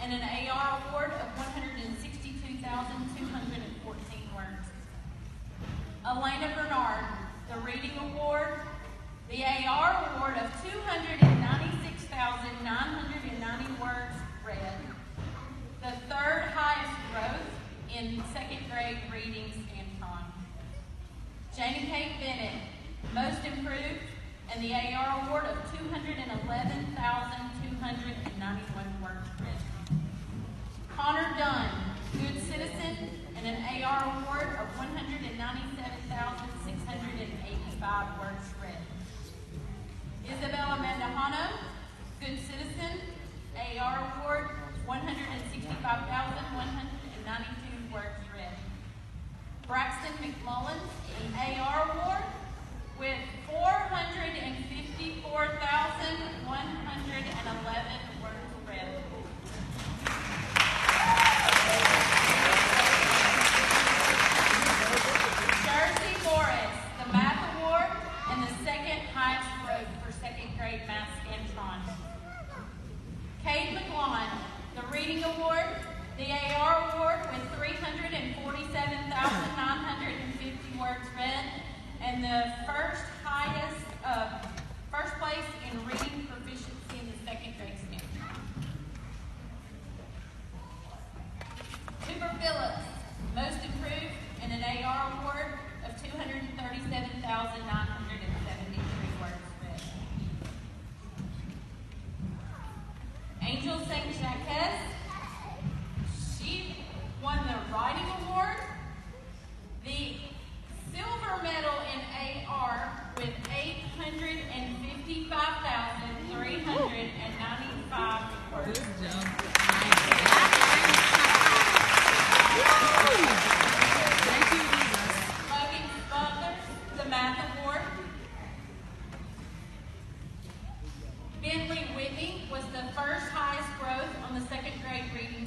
and an AR award of 162,214 words. Elena Bernard, the Reading Award, the AR award of 296,990 words read, the third highest growth in second grade reading Scantron. Janie Kate Bennett, most improved, and the AR award of 211,291 words read. Connor Dunn, good citizen, and an AR award of 197,685 words read. Isabella Mandahano, good citizen, AR award 165,192 words read. Braxton McMullen, an AR award with 454,111 words read. Jersey Morris, the Math Award and the second highest growth for second grade Math Scantron. Cade McLawn, the Reading Award, the AR Award with 347,950 words read, and the first place in reading proficiency in the second grade Scantron. Cooper Phillips, most improved, and an AR award of 237,973 words read. Angel St. Jacques, she won the Writing Award, the silver medal in AR with 855,395 words. Logan Butler, the Math Award. Bentley Whitney was the first highest growth on the second grade reading